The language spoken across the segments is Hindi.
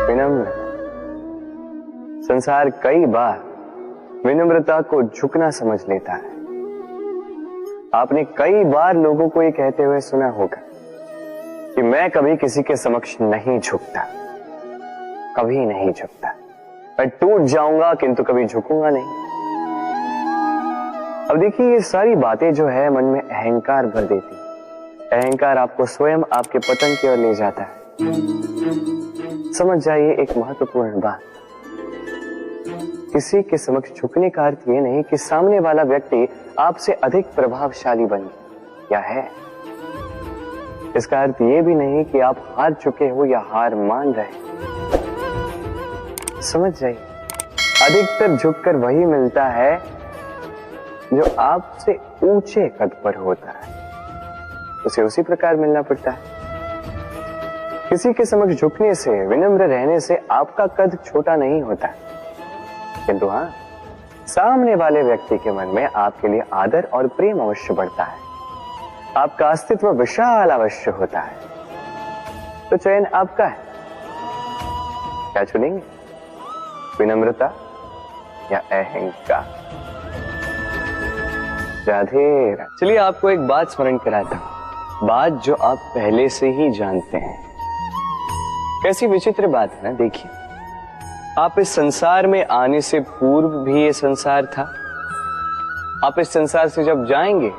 विनम्र। संसार कई बार विनम्रता को झुकना समझ लेता है। आपने कई बार लोगों को ये कहते हुए सुना होगा कि मैं कभी किसी के समक्ष नहीं झुकता, कभी नहीं झुकता, मैं टूट जाऊंगा किंतु कभी झुकूंगा नहीं। अब देखिए, ये सारी बातें जो है मन में अहंकार भर देती है। अहंकार आपको स्वयं आपके पतन की ओर ले जाता है। समझ जाइए एक महत्वपूर्ण बात, किसी के समक्ष झुकने का अर्थ ये नहीं कि सामने वाला व्यक्ति आपसे अधिक प्रभावशाली बन गया है। इसका अर्थ ये भी नहीं कि आप हार चुके हो या हार मान रहे। समझ जाइए, अधिकतर झुककर वही मिलता है जो आपसे ऊंचे कद पर होता है, उसे उसी प्रकार मिलना पड़ता है। किसी के समक्ष झुकने से, विनम्र रहने से आपका कद छोटा नहीं होता, किंतु हाँ, सामने वाले व्यक्ति के मन में आपके लिए आदर और प्रेम अवश्य बढ़ता है, आपका अस्तित्व विशाल अवश्य होता है। तो चयन आपका है, क्या चुनेंगे, विनम्रता या अहंकार? राधे राधे। चलिए आपको एक बात स्मरण कराता हूं, बात जो आप पहले से ही जानते हैं। कैसी विचित्र बात है ना। देखिए, आप इस संसार में आने से पूर्व भी ये संसार था, आप इस संसार से जब जाएंगे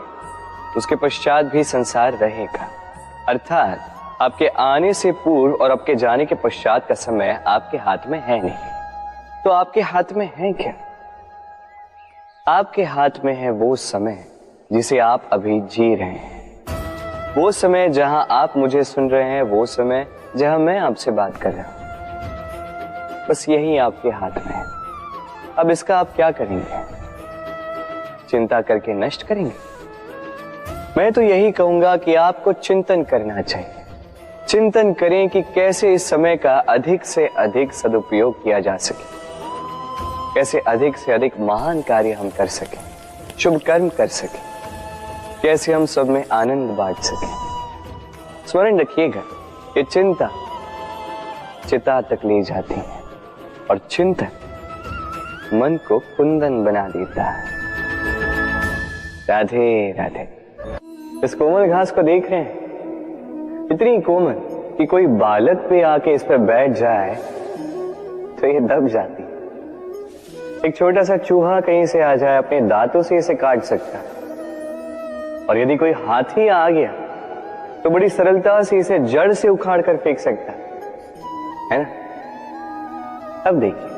उसके पश्चात भी संसार रहेगा। अर्थात आपके आने से पूर्व और आपके जाने के पश्चात का समय आपके हाथ में है नहीं। तो आपके हाथ में है क्या? आपके हाथ में है वो समय जिसे आप अभी जी रहे हैं, वो समय जहां आप मुझे सुन रहे हैं, वो समय जहां मैं आपसे बात कर रहा हूं। बस यही आपके हाथ में है। अब इसका आप क्या करेंगे? चिंता करके नष्ट करेंगे? मैं तो यही कहूंगा कि आपको चिंतन करना चाहिए। चिंतन करें कि कैसे इस समय का अधिक से अधिक सदुपयोग किया जा सके, कैसे अधिक से अधिक महान कार्य हम कर सकें, शुभ कर्म कर सकें, कैसे हम सब में आनंद बांट सकें। स्मरण रखिएगा, ये चिंता चिता तक ले जाती है और चिंतन मन को कुंदन बना देता है। राधे राधे। इस कोमल घास को देख रहे हैं, इतनी कोमल कि कोई बालक पे आके इस पर बैठ जाए तो ये दब जाती है। एक छोटा सा चूहा कहीं से आ जाए, अपने दांतों से इसे काट सकता है, और यदि कोई हाथी आ गया तो बड़ी सरलता से इसे जड़ से उखाड़ कर फेंक सकता है ना। अब देखिए,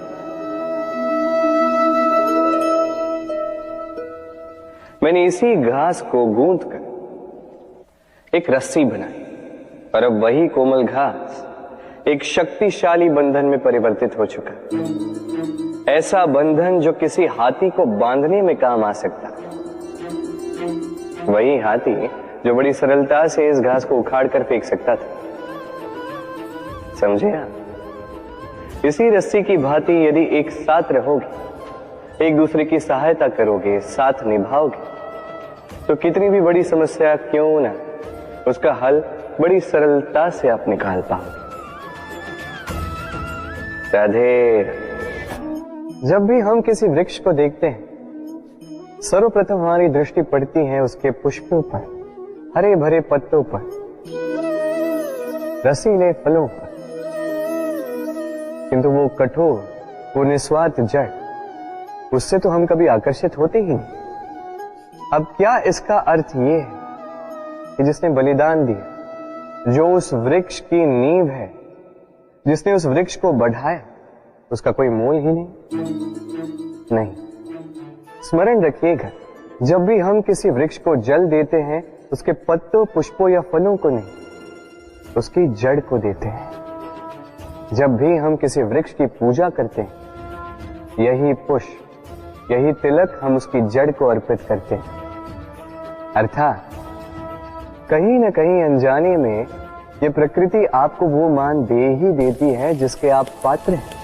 मैंने इसी घास को गूंथ कर एक रस्सी बनाई, और अब वही कोमल घास एक शक्तिशाली बंधन में परिवर्तित हो चुका। ऐसा बंधन जो किसी हाथी को बांधने में काम आ सकता। वही हाथी जो बड़ी सरलता से इस घास को उखाड़ कर फेंक सकता था। समझे आप? इसी रस्सी की भांति यदि एक साथ रहोगे, एक दूसरे की सहायता करोगे, साथ निभाओगे, तो कितनी भी बड़ी समस्या क्यों ना, उसका हल बड़ी सरलता से आप निकाल पाओगे। राधे। जब भी हम किसी वृक्ष को देखते हैं, सर्वप्रथम हमारी दृष्टि पड़ती है उसके पुष्पों पर, हरे भरे पत्तों पर, रसीले फलों पर, किंतु वो कठोर, वो निस्वार्थ जड़, उससे तो हम कभी आकर्षित होते ही नहीं। अब क्या इसका अर्थ ये है कि जिसने बलिदान दिया, जो उस वृक्ष की नींव है, जिसने उस वृक्ष को बढ़ाया, उसका कोई मोल ही नहीं। स्मरण रखिएगा, जब भी हम किसी वृक्ष को जल देते हैं, उसके पत्तों, पुष्पों या फलों को नहीं, उसकी जड़ को देते हैं। जब भी हम किसी वृक्ष की पूजा करते हैं, यही पुष्प, यही तिलक हम उसकी जड़ को अर्पित करते हैं। अर्थात कहीं न कहीं अनजाने में ये प्रकृति आपको वो मान दे ही देती है जिसके आप पात्र हैं।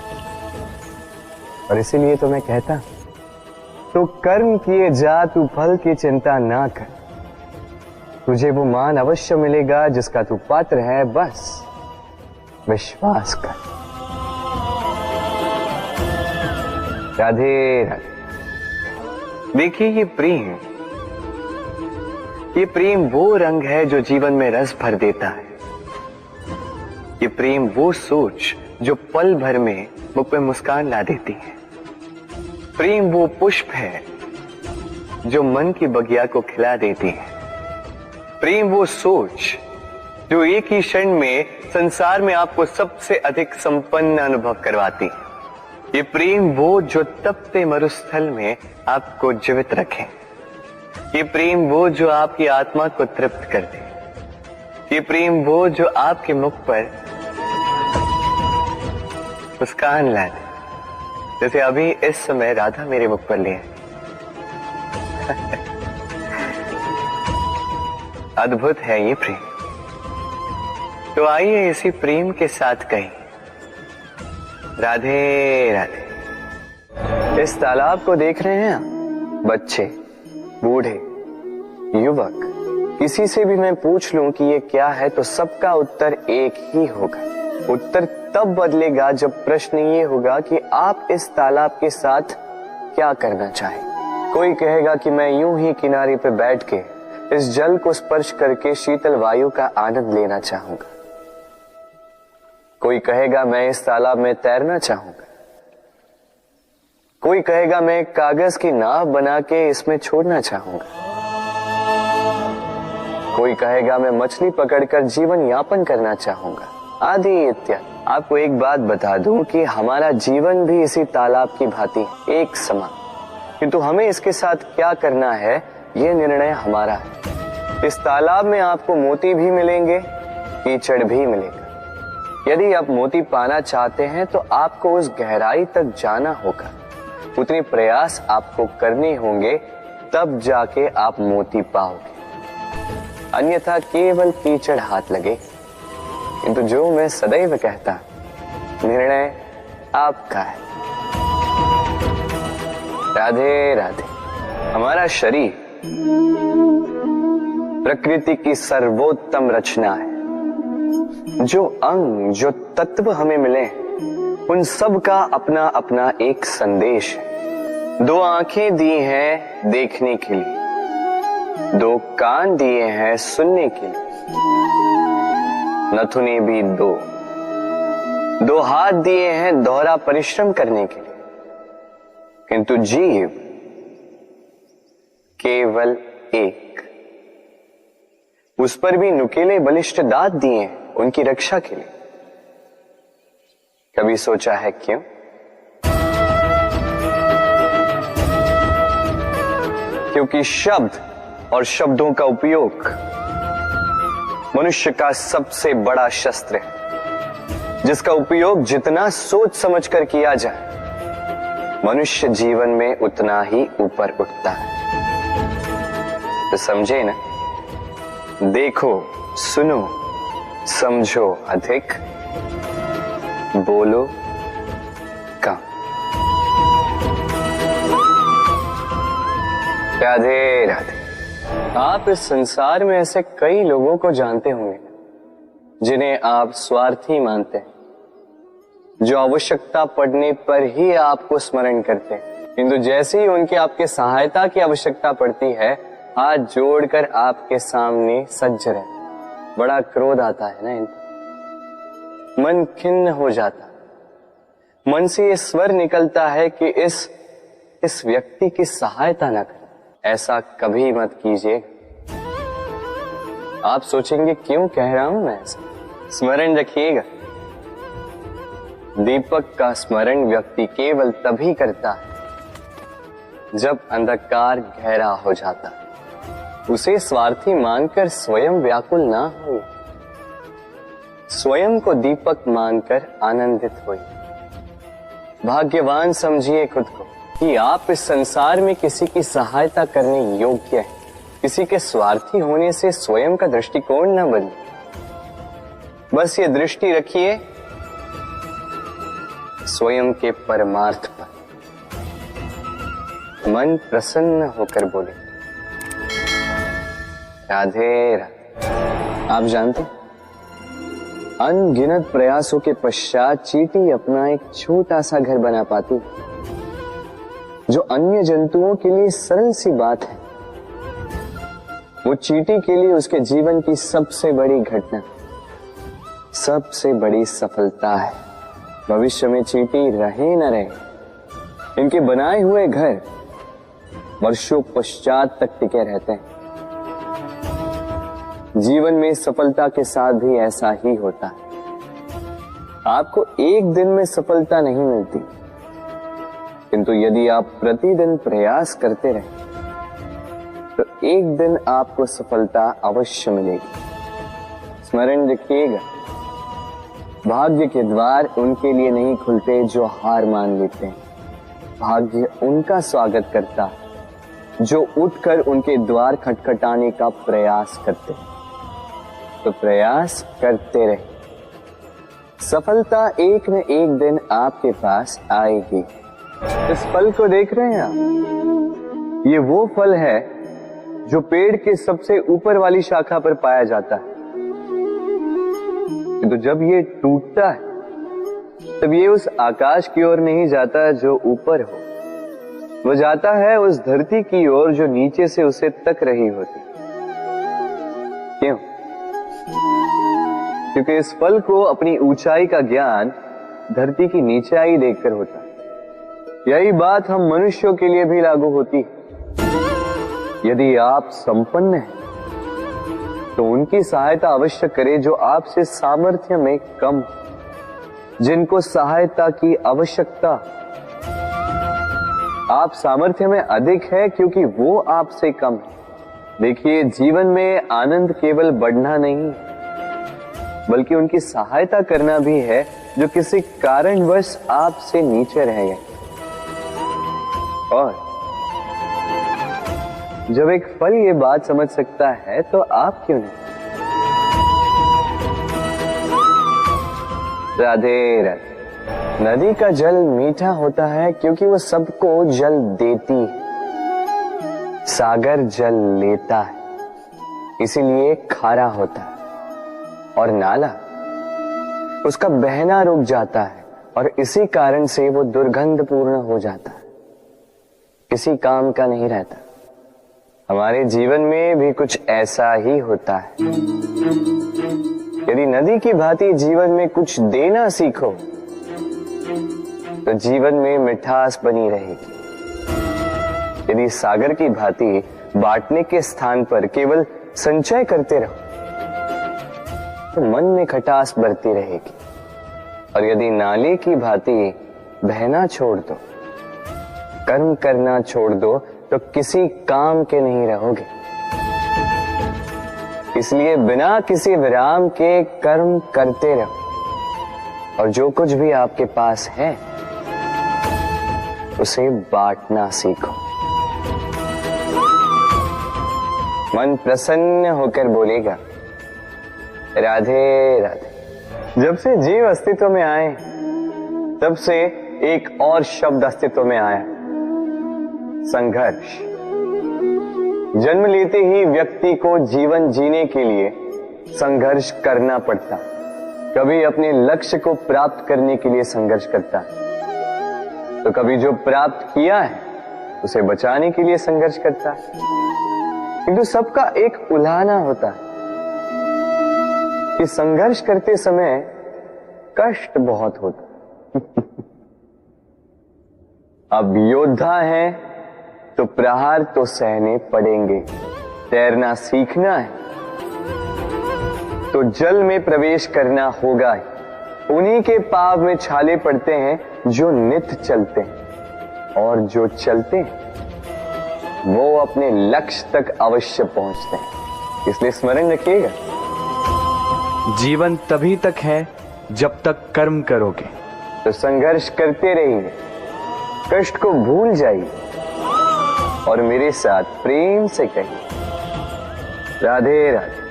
और इसीलिए तो मैं कहता, तो कर्म किए जा, तू फल की चिंता ना कर, तुझे वो मान अवश्य मिलेगा जिसका तू पात्र है, बस विश्वास कर। राधे राधे। देखिए ये प्रेम वो रंग है जो जीवन में रस भर देता है। ये प्रेम वो सोच जो पल भर में मुख पे मुस्कान ला देती है। प्रेम वो पुष्प है जो मन की बगिया को खिला देती है। प्रेम वो सोच जो एक ही क्षण में संसार में आपको सबसे अधिक संपन्न अनुभव करवाती है। ये प्रेम वो जो तपते मरुस्थल में आपको जीवित रखे। ये प्रेम वो जो आपकी आत्मा को तृप्त कर दे। ये प्रेम वो जो आपके मुख पर मुस्कान ला दे, जैसे अभी इस समय राधा मेरे मुख पर लिए। अद्भुत है ये प्रेम। तो आइए इसी प्रेम के साथ कहें राधे राधे। इस तालाब को देख रहे हैं आप? बच्चे, बूढ़े, युवक, किसी से भी मैं पूछ लूं कि ये क्या है तो सबका उत्तर एक ही होगा। उत्तर तब बदलेगा जब प्रश्न ये होगा कि आप इस तालाब के साथ क्या करना चाहें। कोई कहेगा कि मैं यूं ही किनारे पे बैठ के इस जल को स्पर्श करके शीतल वायु का आनंद लेना चाहूंगा। कोई कहेगा मैं इस तालाब में तैरना चाहूंगा। कोई कहेगा मैं एक कागज की नाव बना के इसमें छोड़ना चाहूंगा। कोई कहेगा मैं मछली पकड़कर जीवन यापन करना चाहूंगा, आदि इत्यादि। आपको एक बात बता दूं कि हमारा जीवन भी इसी तालाब की भांति एक समान, किंतु हमें इसके साथ क्या करना है यह निर्णय हमारा है। इस तालाब में आपको मोती भी मिलेंगे, कीचड़ भी मिलेगा। यदि आप मोती पाना चाहते हैं तो आपको उस गहराई तक जाना होगा, उतने प्रयास आपको करने होंगे, तब जाके आप मोती पाओगे। अन्यथा केवल कीचड़ हाथ लगे। किंतु जो मैं सदैव कहता, निर्णय आपका है। राधे राधे। हमारा शरीर प्रकृति की सर्वोत्तम रचना है। जो अंग, जो तत्व हमें मिले, उन सब का अपना अपना एक संदेश है। दो आंखें दी हैं देखने के लिए, दो कान दिए हैं सुनने के लिए, नथुने भी दो हाथ दिए हैं दोहरा परिश्रम करने के लिए, किंतु जीव केवल एक। उस पर भी नुकीले बलिष्ठ दांत दिए हैं उनकी रक्षा के लिए। कभी सोचा है क्यों? क्योंकि शब्द और शब्दों का उपयोग मनुष्य का सबसे बड़ा शस्त्र है, जिसका उपयोग जितना सोच समझकर किया जाए, मनुष्य जीवन में उतना ही ऊपर उठता है। तो समझे ना? देखो, सुनो, समझो अधिक, बोलो कम। राधे राधे। आप इस संसार में ऐसे कई लोगों को जानते होंगे जिन्हें आप स्वार्थी मानते हैं, जो आवश्यकता पड़ने पर ही आपको स्मरण करते हैं, किंतु जैसे ही उनकी आपके सहायता की आवश्यकता पड़ती है, हाथ जोड़कर आपके सामने सज्ज रहते। बड़ा क्रोध आता है ना इनको, मन खिन्न हो जाता, मन से ये स्वर निकलता है कि इस व्यक्ति की सहायता न करें। ऐसा कभी मत कीजिए। आप सोचेंगे क्यों कह रहा हूं मैं ऐसा? स्मरण रखिएगा, दीपक का स्मरण व्यक्ति केवल तभी करता है जब अंधकार गहरा हो जाता है। उसे स्वार्थी मानकर स्वयं व्याकुल ना हो, स्वयं को दीपक मानकर आनंदित होइए। भाग्यवान समझिए खुद को कि आप इस संसार में किसी की सहायता करने योग्य हैं। किसी के स्वार्थी होने से स्वयं का दृष्टिकोण न बदले। बस ये दृष्टि रखिए स्वयं के परमार्थ पर। मन प्रसन्न होकर बोले राधे राधे। आप जानते हैं, अनगिनत प्रयासों के पश्चात चींटी अपना एक छोटा सा घर बना पाती, जो अन्य जंतुओं के लिए सरल सी बात है, वो चींटी के लिए उसके जीवन की सबसे बड़ी घटना, सबसे बड़ी सफलता है। भविष्य में चींटी रहे न रहे, इनके बनाए हुए घर वर्षों पश्चात तक टिके रहते हैं। जीवन में सफलता के साथ भी ऐसा ही होता है। आपको एक दिन में सफलता नहीं मिलती, किंतु यदि आप प्रतिदिन प्रयास करते रहे तो एक दिन आपको सफलता अवश्य मिलेगी। स्मरण रखिएगा, भाग्य के द्वार उनके लिए नहीं खुलते जो हार मान लेते हैं। भाग्य उनका स्वागत करता है जो उठकर उनके द्वार खटखटाने का प्रयास करते हैं। तो प्रयास करते रहे, सफलता एक न एक दिन आपके पास आएगी। इस फल को देख रहे हैं आप? ये वो फल है जो पेड़ के सबसे ऊपर वाली शाखा पर पाया जाता है। तो जब ये टूटता है तब ये उस आकाश की ओर नहीं जाता जो ऊपर हो, वो जाता है उस धरती की ओर जो नीचे से उसे तक रही होती। क्यों? क्योंकि इस फल को अपनी ऊंचाई का ज्ञान धरती की नीचाई देखकर होता है। यही बात हम मनुष्यों के लिए भी लागू होती है। यदि आप संपन्न हैं तो उनकी सहायता अवश्य करें जो आपसे सामर्थ्य में कम, जिनको सहायता की आवश्यकता। आप सामर्थ्य में अधिक है क्योंकि वो आपसे कम है। देखिए, जीवन में आनंद केवल बढ़ना नहीं बल्कि उनकी सहायता करना भी है जो किसी कारणवश आपसे नीचे रह गए। और जब एक फल ये बात समझ सकता है तो आप क्यों नहीं? राधे राधे। नदी का जल मीठा होता है क्योंकि वो सबको जल देती है। सागर जल लेता है इसीलिए खारा होता है, और नाला उसका बहना रुक जाता है और इसी कारण से वो दुर्गंधपूर्ण हो जाता है, किसी काम का नहीं रहता। हमारे जीवन में भी कुछ ऐसा ही होता है। यदि नदी की भांति जीवन में कुछ देना सीखो तो जीवन में मिठास बनी रहेगी। यदि सागर की भांति बांटने के स्थान पर केवल संचय करते रहो तो मन में खटास बढ़ती रहेगी। और यदि नाले की भांति बहना छोड़ दो, कर्म करना छोड़ दो तो किसी काम के नहीं रहोगे। इसलिए बिना किसी विराम के कर्म करते रहो और जो कुछ भी आपके पास है उसे बांटना सीखो। मन प्रसन्न होकर बोलेगा राधे राधे। जब से जीव अस्तित्व में आए तब से एक और शब्द अस्तित्व में आया, संघर्ष। जन्म लेते ही व्यक्ति को जीवन जीने के लिए संघर्ष करना पड़ता। कभी अपने लक्ष्य को प्राप्त करने के लिए संघर्ष करता है, तो कभी जो प्राप्त किया है उसे बचाने के लिए संघर्ष करता है। किंतु सबका एक उलाहना होता है कि संघर्ष करते समय कष्ट बहुत होता। अब योद्धा है तो प्रहार तो सहने पड़ेंगे। तैरना सीखना है तो जल में प्रवेश करना होगा ही। उन्हीं के पाव में छाले पड़ते हैं जो नित्य चलते हैं, और जो चलते हैं वो अपने लक्ष्य तक अवश्य पहुंचते हैं। इसलिए स्मरण रखिएगा, जीवन तभी तक है जब तक कर्म करोगे। तो संघर्ष करते रहिए, कष्ट को भूल जाइए और मेरे साथ प्रेम से कहिए राधे राधे।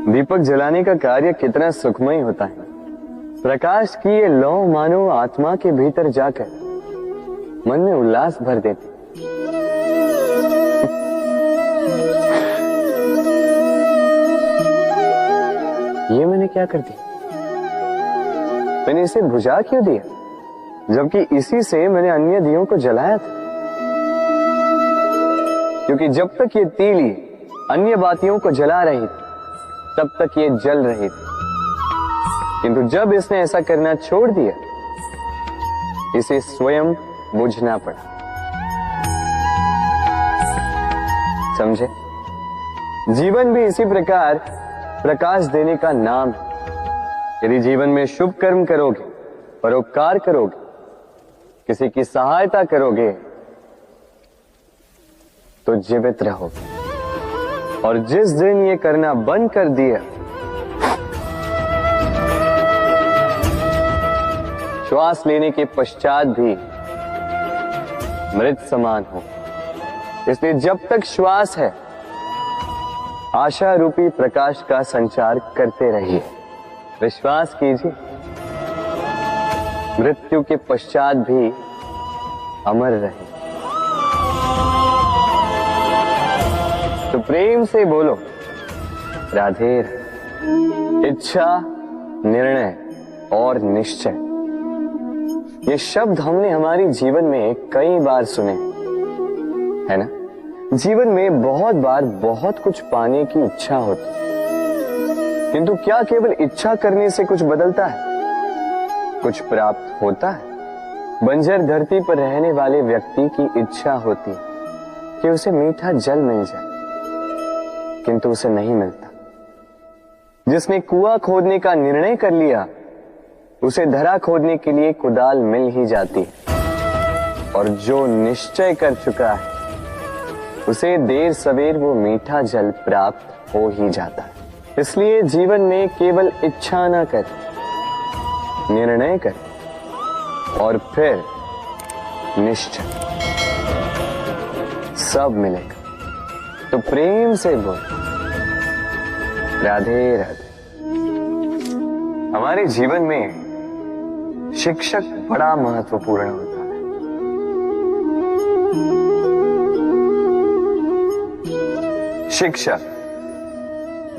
दीपक जलाने का कार्य कितना सुखमय होता है। प्रकाश की ये लौ मानो आत्मा के भीतर जाकर मन में उल्लास भर देती। ये मैंने क्या कर दिया? मैंने इसे बुझा क्यों दिया? जबकि इसी से मैंने अन्य दियों को जलाया था। क्योंकि जब तक ये तीली अन्य बातियों को जला रही थी तब तक ये जल रही थी, किंतु जब इसने ऐसा करना छोड़ दिया इसे स्वयं बुझना पड़ा। समझे? जीवन भी इसी प्रकार प्रकाश देने का नाम है। यदि जीवन में शुभ कर्म करोगे, परोपकार करोगे, किसी की सहायता करोगे तो जीवित रहोगे। और जिस दिन ये करना बंद कर दिया, श्वास लेने के पश्चात भी मृत समान हो। इसलिए जब तक श्वास है आशा रूपी प्रकाश का संचार करते रहिए। विश्वास कीजिए, मृत्यु के पश्चात भी अमर रहे। तो प्रेम से बोलो राधे राधे। इच्छा, निर्णय और निश्चय, ये शब्द हमने हमारे जीवन में कई बार सुने, है ना? जीवन में बहुत बार बहुत कुछ पाने की इच्छा होती, किंतु क्या केवल इच्छा करने से कुछ बदलता है? कुछ प्राप्त होता है? बंजर धरती पर रहने वाले व्यक्ति की इच्छा होती है कि उसे मीठा जल मिल जाए, किंतु उसे नहीं मिलता। जिसने कुआं खोदने का निर्णय कर लिया उसे धरा खोदने के लिए कुदाल मिल ही जाती है, और जो निश्चय कर चुका है उसे देर सवेर वो मीठा जल प्राप्त हो ही जाता है। इसलिए जीवन में केवल इच्छा ना कर, निर्णय कर और फिर निश्चय, सब मिलेगा। तो प्रेम से बोल राधे राधे। हमारे जीवन में शिक्षक बड़ा महत्वपूर्ण होता है। शिक्षक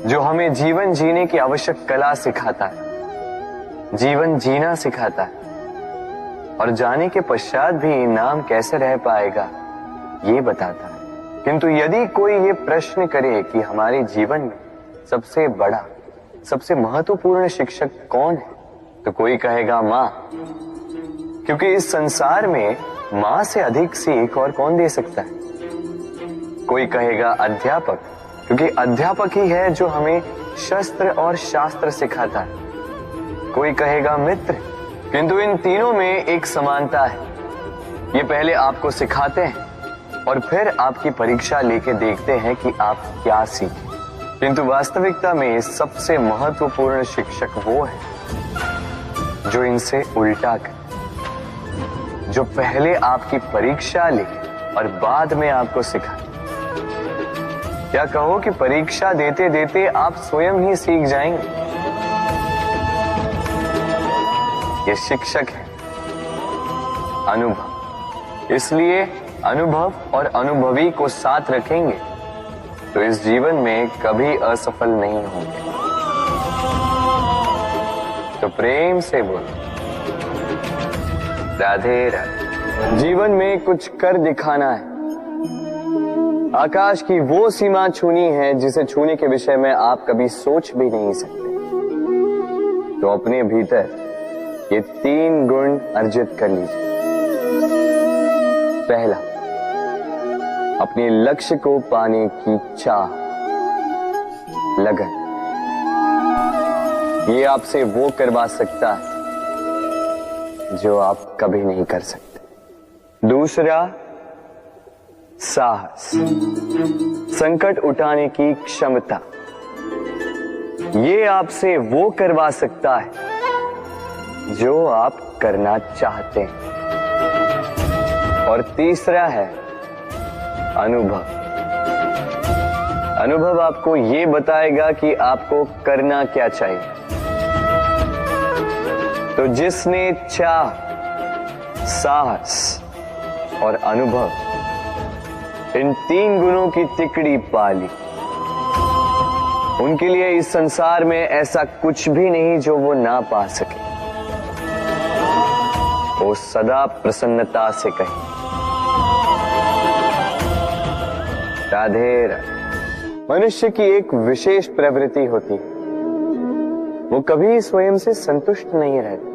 जो हमें जीवन जीने की आवश्यक कला सिखाता है, जीवन जीना सिखाता है, और जाने के पश्चात भी नाम कैसे रह पाएगा ये बताता है। किंतु यदि कोई ये प्रश्न करे कि हमारे जीवन में सबसे बड़ा, सबसे महत्वपूर्ण शिक्षक कौन है, तो कोई कहेगा माँ, क्योंकि इस संसार में माँ से अधिक सीख और कौन दे सकता है। कोई कहेगा अध्यापक, क्योंकि अध्यापक ही है जो हमें शस्त्र और शास्त्र सिखाता है। कोई कहेगा मित्र, किंतु इन तीनों में एक समानता है, ये पहले आपको सिखाते हैं और फिर आपकी परीक्षा लेके देखते हैं कि आप क्या सीखे। किंतु वास्तविकता में सबसे महत्वपूर्ण शिक्षक वो है जो इनसे उल्टा करे, जो पहले आपकी परीक्षा ले और बाद में आपको सिखाए। क्या कहो कि परीक्षा देते देते आप स्वयं ही सीख जाएंगे। ये शिक्षक है अनुभव। इसलिए अनुभव और अनुभवी को साथ रखेंगे तो इस जीवन में कभी असफल नहीं होंगे। तो प्रेम से बोलो राधे राधे। जीवन में कुछ कर दिखाना है, आकाश की वो सीमा छूनी है जिसे छूने के विषय में आप कभी सोच भी नहीं सकते। तो अपने भीतर ये 3 गुण अर्जित कर लीजिए। पहला, अपने लक्ष्य को पाने की चाह, लगन। ये आपसे वो करवा सकता है जो आप कभी नहीं कर सकते। दूसरा, साहस, संकट उठाने की क्षमता। ये आपसे वो करवा सकता है जो आप करना चाहते हैं। और तीसरा है अनुभव। अनुभव आपको ये बताएगा कि आपको करना क्या चाहिए। तो जिसने चाह, साहस और अनुभव, इन 3 गुणों की तिकड़ी पा ली, उनके लिए इस संसार में ऐसा कुछ भी नहीं जो वो ना पा सके। वो सदा प्रसन्नता से कहे राधे राधे। मनुष्य की एक विशेष प्रवृत्ति होती है, वो कभी स्वयं से संतुष्ट नहीं रहता,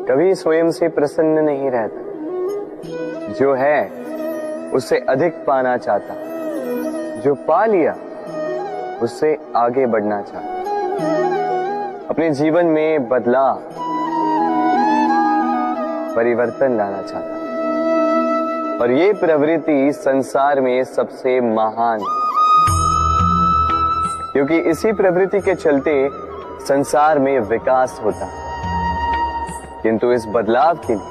कभी स्वयं से प्रसन्न नहीं रहता। जो है उससे अधिक पाना चाहता, जो पा लिया उससे आगे बढ़ना चाहता, अपने जीवन में बदलाव परिवर्तन लाना चाहता। और ये प्रवृत्ति संसार में सबसे महान है, क्योंकि इसी प्रवृत्ति के चलते संसार में विकास होता है। किंतु इस बदलाव के लिए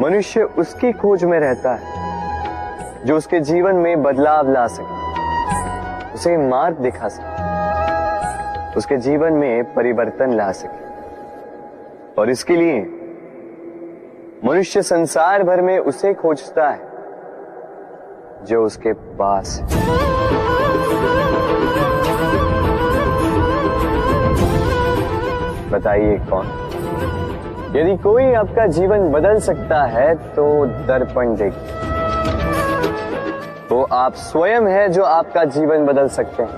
मनुष्य उसकी खोज में रहता है जो उसके जीवन में बदलाव ला सके, उसे मार्ग दिखा सके, उसके जीवन में परिवर्तन ला सके। और इसके लिए मनुष्य संसार भर में उसे खोजता है जो उसके पास है। बताइए कौन? यदि कोई आपका जीवन बदल सकता है तो दर्पण देखिए, वो आप स्वयं है जो आपका जीवन बदल सकते हैं।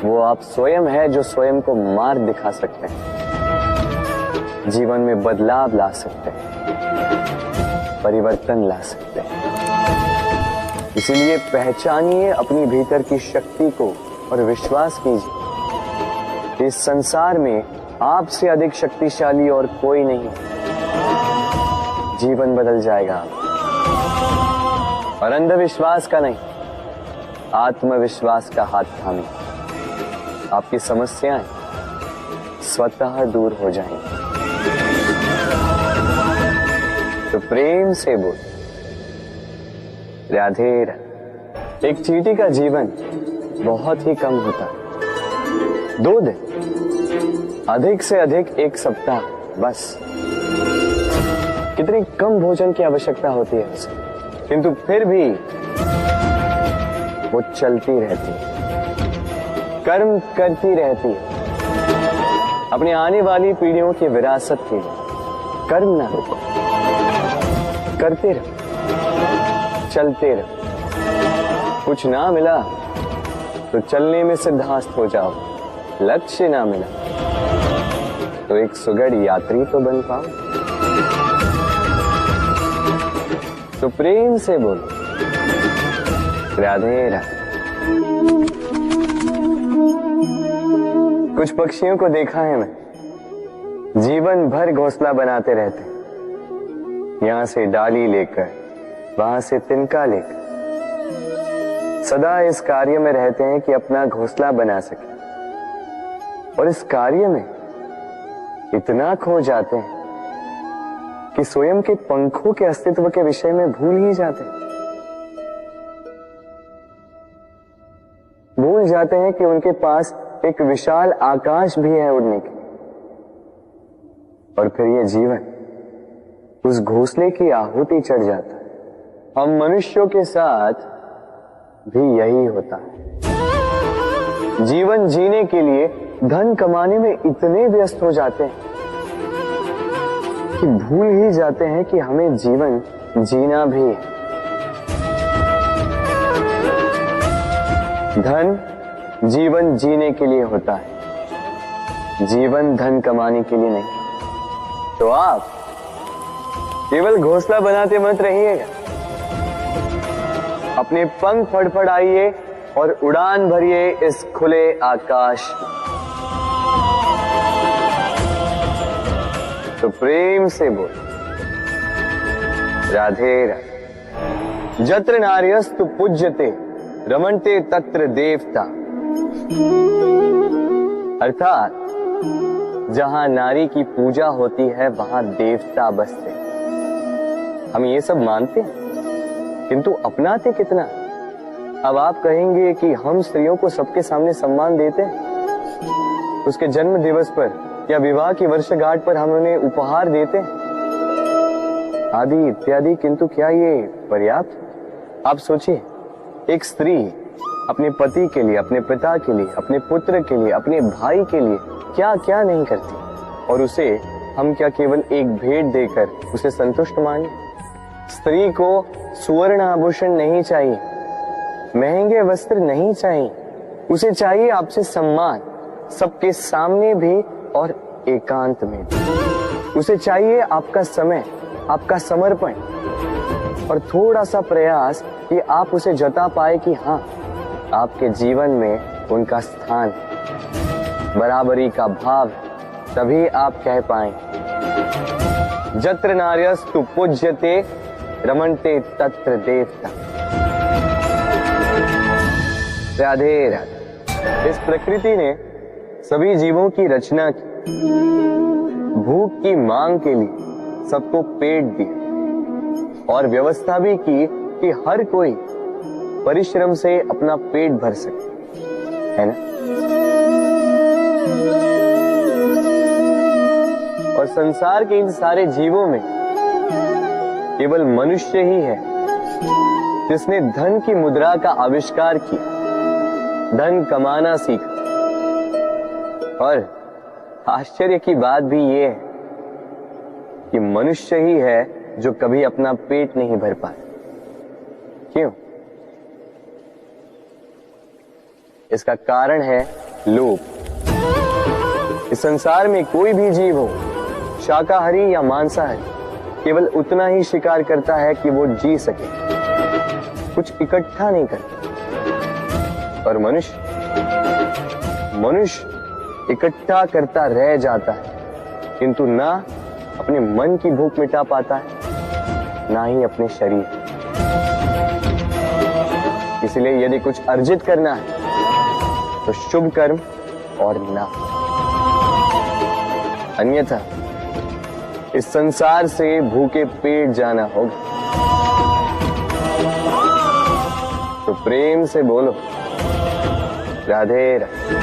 वो आप स्वयं है जो स्वयं को मार्ग दिखा सकते हैं, जीवन में बदलाव ला सकते हैं, परिवर्तन ला सकते हैं। इसीलिए पहचानिए अपनी भीतर की शक्ति को और विश्वास कीजिए इस संसार में आपसे अधिक शक्तिशाली और कोई नहीं। जीवन बदल जाएगा और अंधविश्वास का नहीं, आत्मविश्वास का हाथ थामिए, आपकी समस्याएं स्वतः दूर हो जाएंगी। तो प्रेम से बोल राधे राधे। एक चींटी का जीवन बहुत ही कम होता है, 2 दिन, अधिक से अधिक 1 सप्ताह, बस। कितनी कम भोजन की आवश्यकता होती है उसे, किंतु फिर भी वो चलती रहती है, कर्म करती रहती है, अपनी आने वाली पीढ़ियों की विरासत के लिए। कर्म ना रुको, करते रहो, चलते रहो। कुछ ना मिला तो चलने में सिद्धांत हो जाओ, लक्ष्य ना मिला तो एक सुगढ़ यात्री तो बन पाओ। तो प्रेम से बोलो राधे राधे। कुछ पक्षियों को देखा है मैं, जीवन भर घोंसला बनाते रहते, यहां से डाली लेकर, वहां से तिनका लेकर, सदा इस कार्य में रहते हैं कि अपना घोंसला बना सके। और इस कार्य में इतना खो जाते हैं कि स्वयं के पंखों के अस्तित्व के विषय में भूल ही जाते हैं। भूल जाते हैं कि उनके पास एक विशाल आकाश भी है उड़ने की। और फिर ये जीवन उस घोंसले की आहुति चढ़ जाता है। हम मनुष्यों के साथ भी यही होता है। जीवन जीने के लिए धन कमाने में इतने व्यस्त हो जाते हैं कि भूल ही जाते हैं कि हमें जीवन जीना भी है। धन जीवन जीने के लिए होता है, जीवन धन कमाने के लिए नहीं। तो आप केवल घोंसला बनाते मत रहिएगा, अपने पंख फड़फड़ाइए और उड़ान भरिए इस खुले आकाश में। तो प्रेम से बोल राधे राधे। जत्र नार्यस्तु पूज्यते रमन्ते तत्र देवता। अर्थात जहां नारी की पूजा होती है वहां देवता बसते। हम ये सब मानते हैं किंतु अपनाते कितना? अब आप कहेंगे कि हम स्त्रियों को सबके सामने सम्मान देते हैं, उसके जन्म दिवस पर या विवाह की वर्षगांठ पर हम उन्हें उपहार देते हैं आदि इत्यादि, किंतु क्या ये पर्याप्त? आप सोचिए, एक स्त्री अपने पति के लिए, अपने पिता के लिए, अपने पुत्र के लिए, अपने भाई के लिए क्या क्या नहीं करती, और उसे हम क्या केवल एक भेंट देकर उसे संतुष्ट माने? स्त्री को सुवर्ण आभूषण नहीं चाहिए, महंगे वस्त्र नहीं चाहिए, उसे चाहिए आपसे सम्मान, सबके सामने भी और एकांत में भी। उसे चाहिए आपका समय, आपका समर्पण और थोड़ा सा प्रयास कि आप उसे जता पाए कि हाँ, आपके जीवन में उनका स्थान, बराबरी का भाव, तभी आप कह पाए जत्र नार्यस्तु पूज्यते रमन्ते तत्र देवता। राधे राधे। इस प्रकृति ने सभी जीवों की रचना की, भूख की मांग के लिए सबको पेट दिया और व्यवस्था भी की कि हर कोई परिश्रम से अपना पेट भर सके, है ना? और संसार के इन सारे जीवों में केवल मनुष्य ही है जिसने धन की मुद्रा का आविष्कार किया, धन कमाना सीखा। और आश्चर्य की बात भी ये है कि मनुष्य ही है जो कभी अपना पेट नहीं भर पाया। क्यों? इसका कारण है लोभ। इस संसार में कोई भी जीव हो, शाकाहारी या मांसाहारी, केवल उतना ही शिकार करता है कि वो जी सके, कुछ इकट्ठा नहीं करता। और मनुष्य इकट्ठा करता रह जाता है, किंतु ना अपने मन की भूख मिटा पाता है, ना ही अपने शरीर। इसलिए यदि कुछ अर्जित करना है तो शुभ कर्म और ना, अन्यथा इस संसार से भूखे पेट जाना होगा। तो प्रेम से बोलो राधे राधे।